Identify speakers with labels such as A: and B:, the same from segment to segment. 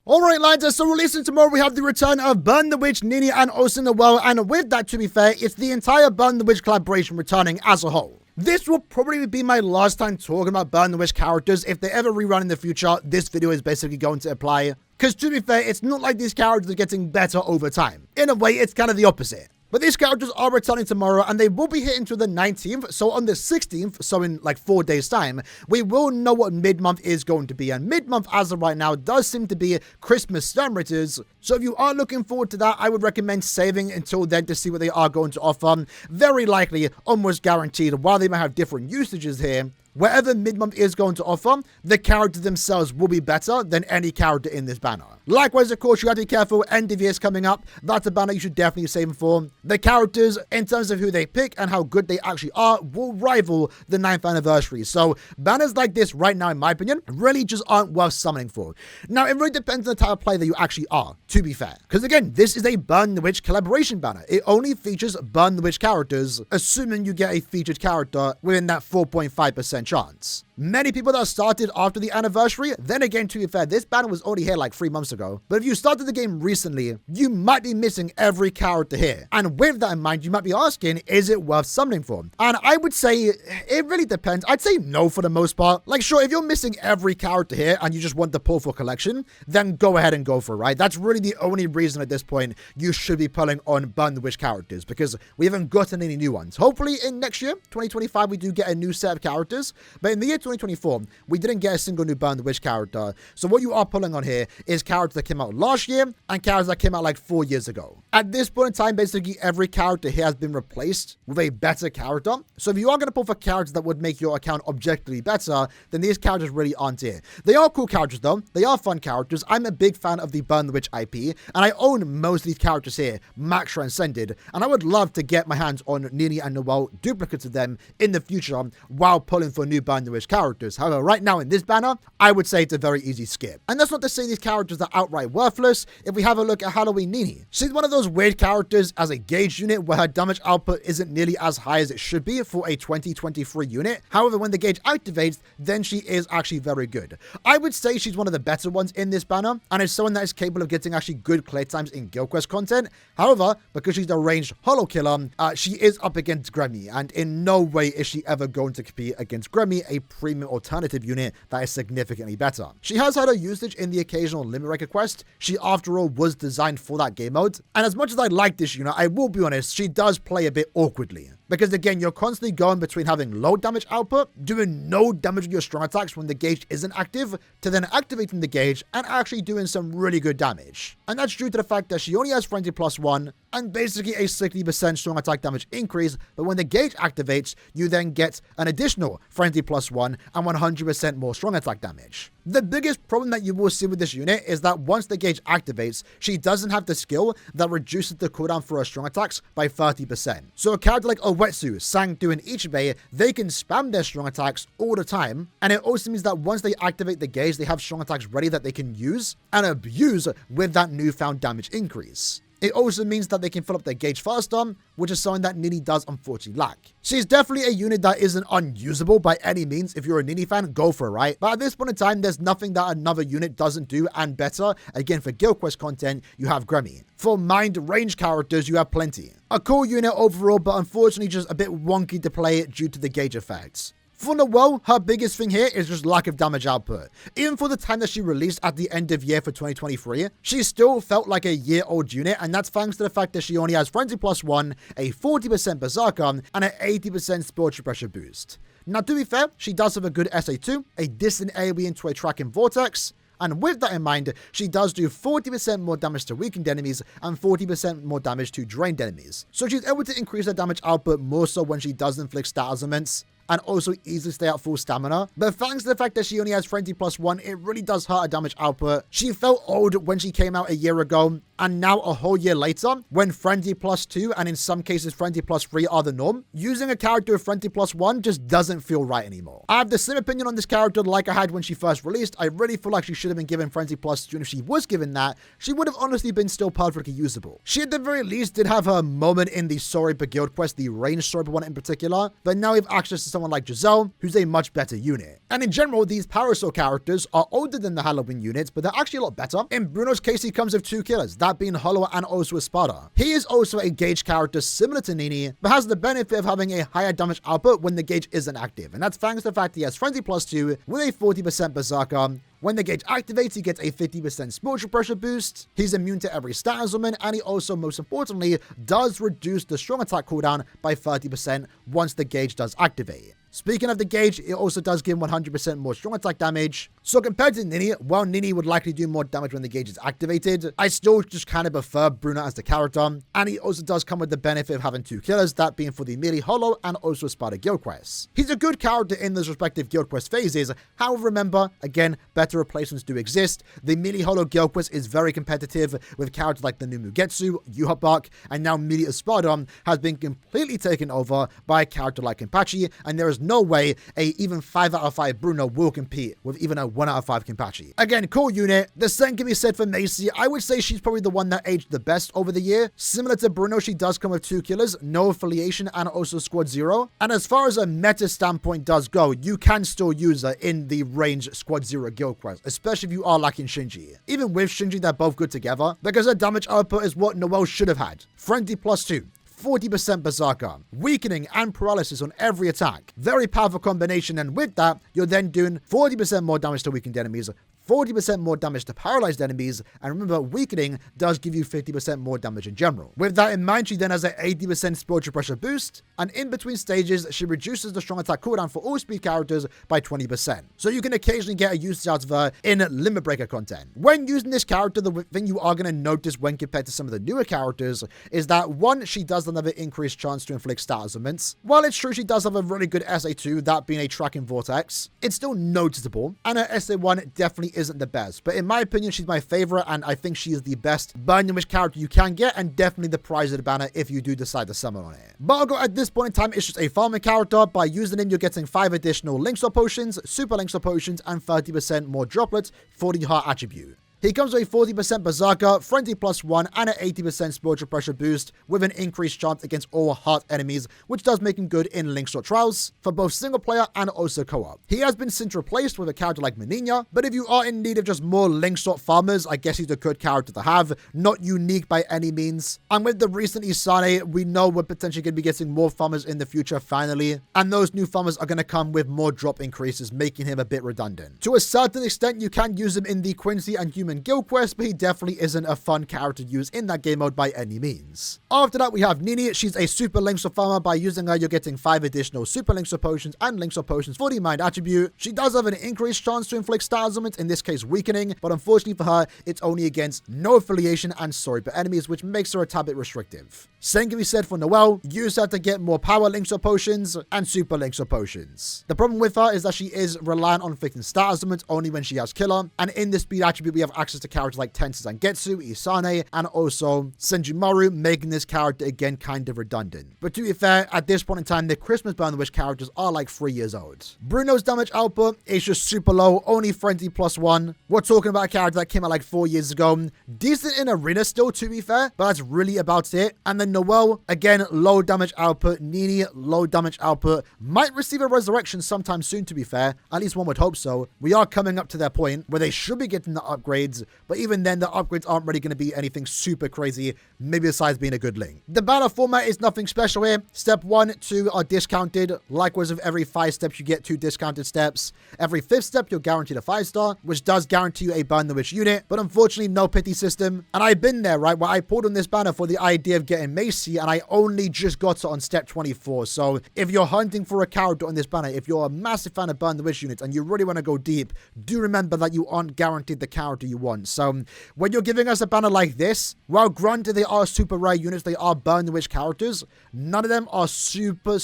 A: Alright lads, so releasing tomorrow we have the return of Burn the Witch, Nini and also Noel, and with that, to be fair, it's the entire Burn the Witch collaboration returning as a whole. This will probably be my last time talking about Burn the Witch characters. If they ever rerun in the future, this video is basically going to apply. Because to be fair, it's not like these characters are getting better over time. In a way, it's kind of the opposite. But these characters are returning tomorrow and they will be hitting to the 19th. So on the 16th, so in like 4 days time, we will know what mid-month is going to be. And mid-month as of right now does seem to be Christmas Sturmritters. So if you are looking forward to that, I would recommend saving until then to see what they are going to offer. Very likely, almost guaranteed, while they might have different usages here, whatever mid-month is going to offer, the characters themselves will be better than any character in this banner. Likewise, of course, you have to be careful. End of year is coming up. That's a banner you should definitely save for. The characters, in terms of who they pick and how good they actually are, will rival the 9th anniversary. So banners like this right now, in my opinion, really just aren't worth summoning for. Now, it really depends on the type of player that you actually are, to be fair. Because again, this is a Burn the Witch collaboration banner. It only features Burn the Witch characters, assuming you get a featured character within that 4.5% chance. Many people that started after the anniversary, then again, to be fair, this banner was already here like 3 months ago. But if you started the game recently, you might be missing every character here. And with that in mind, you might be asking, is it worth summoning for? And I would say it really depends. I'd say no for the most part. Like, sure, if you're missing every character here and you just want the pull for collection, then go ahead and go for it, right? That's really the only reason at this point you should be pulling on Burn the Witch characters, because we haven't gotten any new ones. Hopefully in next year, 2025, we do get a new set of characters. But in the year 2024, we didn't get a single new Burn the Witch character. So what you are pulling on here is characters that came out last year and characters that came out like 4 years ago. At this point in time, basically every character here has been replaced with a better character. So if you are going to pull for characters that would make your account objectively better, then these characters really aren't here. They are cool characters though. They are fun characters. I'm a big fan of the Burn the Witch IP, and I own most of these characters here, max transcended, and I would love to get my hands on Nini and Noel, duplicates of them in the future while pulling for new Burn the Witch characters. However, right now in this banner, I would say it's a very easy skip. And that's not to say these characters are outright worthless. If we have a look at Halloween Nini, she's one of those weird characters as a gauge unit where her damage output isn't nearly as high as it should be for a 2023 unit. However, when the gauge activates, then she is actually very good. I would say she's one of the better ones in this banner, and is someone that is capable of getting actually good clear times in Guild Quest content. However, because she's a ranged holo killer, she is up against Gremmy, and in no way is she ever going to compete against Gremmy, a premium alternative unit that is significantly better. She has had her usage in the occasional limit breaker quest. She, after all, was designed for that game mode. And as much as I like this unit, I will be honest, she does play a bit awkwardly. Because again, you're constantly going between having low damage output, doing no damage with your strong attacks when the gauge isn't active, to then activating the gauge and actually doing some really good damage. And that's due to the fact that she only has Frenzy +1 and basically a 60% strong attack damage increase, but when the gauge activates, you then get an additional Frenzy +1 and 100% more strong attack damage. The biggest problem that you will see with this unit is that once the gauge activates, she doesn't have the skill that reduces the cooldown for her strong attacks by 30%. So a character like Owetsu, Sangdu, and Ichibe, they can spam their strong attacks all the time, and it also means that once they activate the gauge, they have strong attacks ready that they can use and abuse with that newfound damage increase. It also means that they can fill up their gauge faster, which is something that Nini does unfortunately lack. She's definitely a unit that isn't unusable by any means. If you're a Nini fan, go for it, right? But at this point in time, there's nothing that another unit doesn't do and better. Again, for Guild Quest content, you have Gremmy. For mind range characters, you have plenty. A cool unit overall, but unfortunately just a bit wonky to play due to the gauge effects. For Noel, her biggest thing here is just lack of damage output. Even for the time that she released at the end of year for 2023, she still felt like a year-old unit, and that's thanks to the fact that she only has Frenzy +1, a 40% Berserker, and an 80% Spiritual Pressure boost. Now, to be fair, she does have a good SA2, a distant AoE into a tracking vortex, and with that in mind, she does do 40% more damage to weakened enemies and 40% more damage to drained enemies. So she's able to increase her damage output more so when she does inflict stat elements, and also easily stay at full stamina. But thanks to the fact that she only has Frenzy +1, it really does hurt her damage output. She felt old when she came out a year ago, and now a whole year later, when Frenzy +2 and in some cases Frenzy +3 are the norm, using a character with Frenzy +1 just doesn't feel right anymore. I have the same opinion on this character like I had when she first released. I really feel like she should have been given Frenzy +2, and if she was given that, she would have honestly been still perfectly usable. She at the very least did have her moment in the Sorry Per Guild quest, the range Sorry Per one in particular, but now we have access to someone like Giselle, who's a much better unit. And in general, these Parasol characters are older than the Halloween units, but they're actually a lot better. In Bruno's case, he comes with 2 killers, that being Hollow and also Espada. He is also a gauge character similar to Nini, but has the benefit of having a higher damage output when the gauge isn't active, and that's thanks to the fact he has Frenzy +2 with a 40% Berserker. When the gauge activates, he gets a 50% spiritual pressure boost, he's immune to every stat element, and he also, most importantly, does reduce the strong attack cooldown by 30% once the gauge does activate. Speaking of the gauge, it also does give 100% more strong attack damage. So compared to Nini, while Nini would likely do more damage when the gauge is activated, I still just kind of prefer Bruno as the character. And he also does come with the benefit of having 2 killers, that being for the melee Hollow and also Espada guild quests. He's a good character in those respective guild quest phases. However, remember, again, better replacements do exist. The melee Hollow guild quest is very competitive with characters like the new Mugetsu, Yuhabak, and now melee Espada has been completely taken over by a character like Kenpachi, and there is no way a even 5 out of 5 Bruno will compete with even a 1 out of 5 Kenpachi. Again, cool unit. The same can be said for Macy. I would say she's probably the one that aged the best over the year. Similar to Bruno, she does come with 2 killers, no affiliation, and also squad 0. And as far as a meta standpoint does go, you can still use her in the range squad 0 guild quest, especially if you are lacking Shinji. Even with Shinji, they're both good together because her damage output is what Noel should have had. Frenzy +2. 40% Berserker, weakening and paralysis on every attack. Very powerful combination, and with that, you're then doing 40% more damage to weakened enemies, 40% more damage to paralyzed enemies, and remember, weakening does give you 50% more damage in general. With that in mind, she then has an 80% spiritual pressure boost, and in between stages, she reduces the strong attack cooldown for all speed characters by 20%. So you can occasionally get a usage out of her in Limit Breaker content. When using this character, the thing you are going to notice when compared to some of the newer characters is that, one, she does have an increased chance to inflict stat ailments. While it's true she does have a really good SA2, that being a tracking vortex, it's still noticeable, and her SA1 definitely isn't the best, but in my opinion, she's my favorite, and I think she is the best Burn Witch character you can get, and definitely the prize of the banner if you do decide to summon on it. Bargo at this point in time is just a farming character. By using him, you're getting 5 additional Link Swap potions, Super Link Swap potions, and 30% more droplets for the Heart attribute. He comes with a 40% Berserker, Frenzy +1, and an 80% spiritual pressure boost with an increased chance against all heart enemies, which does make him good in Link Sword trials for both single player and also co-op. He has been since replaced with a character like Menina, but if you are in need of just more Link Sword farmers, I guess he's a good character to have, not unique by any means. And with the recent Isane, we know we're potentially going to be getting more farmers in the future finally, and those new farmers are going to come with more drop increases, making him a bit redundant. To a certain extent, you can use him in the Quincy and Human guild quest, but he definitely isn't a fun character to use in that game mode by any means. After that, we have Nini. She's a super Link Sword farmer. By using her, you're getting 5 additional super Link Sword potions and Link Sword potions for the Mind attribute. She does have an increased chance to inflict stat ailments, in this case weakening, but unfortunately for her, it's only against no affiliation and sorry per enemies, which makes her a tad bit restrictive. Same can be said for Noel. Use her to get more power Link Sword potions and super Link Sword potions. The problem with her is that she is reliant on inflicting stat ailments only when she has killer, and in this speed attribute, we have access to characters like Tensa Zangetsu, Isane, and also Senjumaru, making this character again kind of redundant. But to be fair, at this point in time, the Christmas Burn the Witch characters are like 3 years old. Bruno's damage output is just super low, only Frenzy +1. We're talking about a character that came out like 4 years ago. Decent in arena still, to be fair, but that's really about it. And then Noel, again, low damage output. Nini, low damage output. Might receive a resurrection sometime soon, to be fair. At least one would hope so. We are coming up to that point where they should be getting the upgrades, but even then, the upgrades aren't really going to be anything super crazy, maybe besides being a good link. The banner format is nothing special here. Step 1, 2 are discounted. Likewise, with every 5 steps, you get 2 discounted steps. Every 5th step, you're guaranteed a 5-star, which does guarantee you a Burn the Witch unit, but unfortunately, no pity system. And I've been there, right, where I pulled on this banner for the idea of getting Macy, and I only just got it on step 24. So if you're hunting for a character on this banner, if you're a massive fan of Burn the Witch units and you really want to go deep, do remember that you aren't guaranteed the character you want. So when you're giving us a banner like this, while granted they are super rare units, they are Burn the Witch characters, none of them are super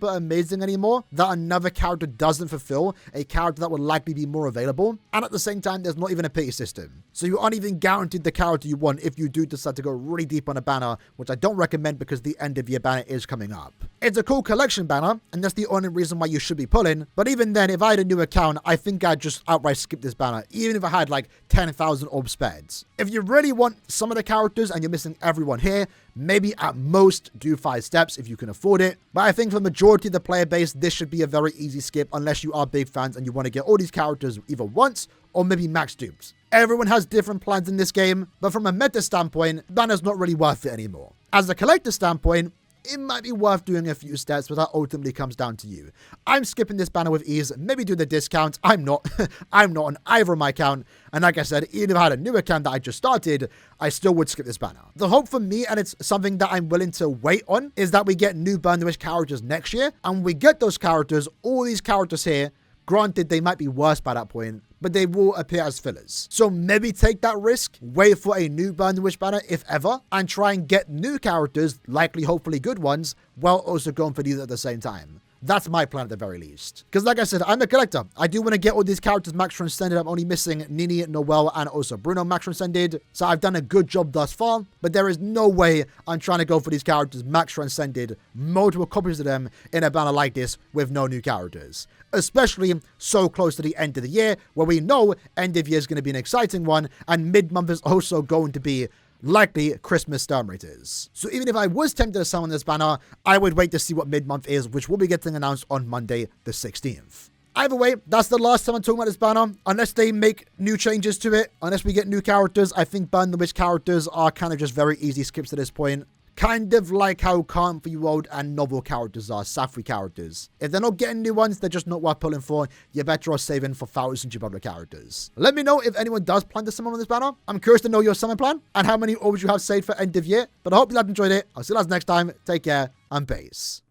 A: amazing anymore that another character doesn't fulfill, a character that would likely be more available. And at the same time, there's not even a pity system. So you aren't even guaranteed the character you want if you do decide to go really deep on a banner, which I don't recommend recommend because the end of year banner is coming up. It's a cool collection banner, and that's the only reason why you should be pulling. But even then, if I had a new account, I think I'd just outright skip this banner, even if I had like 10,000 orb speds. If you really want some of the characters and you're missing everyone here, maybe at most do 5 steps if you can afford it. But I think for the majority of the player base, this should be a very easy skip unless you are big fans and you want to get all these characters either once or maybe max dupes. Everyone has different plans in this game, but from a meta standpoint, banner's not really worth it anymore. As a collector standpoint, it might be worth doing a few steps, but that ultimately comes down to you. I'm skipping this banner with ease, maybe do the discount. I'm not. I'm not on either of my account. And like I said, even if I had a new account that I just started, I still would skip this banner. The hope for me, and it's something that I'm willing to wait on, is that we get new Burn the Witch characters next year. And we get those characters, all these characters here. Granted, they might be worse by that point, but they will appear as fillers. So maybe take that risk, wait for a new Burn the Witch banner, if ever, and try and get new characters, likely, hopefully good ones, while also going for these at the same time. That's my plan at the very least. Because like I said, I'm a collector. I do want to get all these characters max transcended. I'm only missing Nini, Noel, and also Bruno max transcended. So I've done a good job thus far, but there is no way I'm trying to go for these characters max transcended, multiple copies of them in a banner like this with no new characters. Especially so close to the end of the year, where we know end of year is going to be an exciting one, and mid-month is also going to be likely Christmas Storm Raiders. So even if I was tempted to summon this banner, I would wait to see what mid-month is, which will be getting announced on Monday the 16th. Either way, that's the last time I'm talking about this banner. Unless they make new changes to it, unless we get new characters, I think Burn the Witch characters are kind of just very easy skips at this point. Kind of like how Calm for You Old and novel characters are, Safri characters. If they're not getting new ones, they're just not worth pulling for. You're better off saving for thousands of other characters. Let me know if anyone does plan to summon on this banner. I'm curious to know your summon plan and how many orbs you have saved for end of year. But I hope you have enjoyed it. I'll see you guys next time. Take care and peace.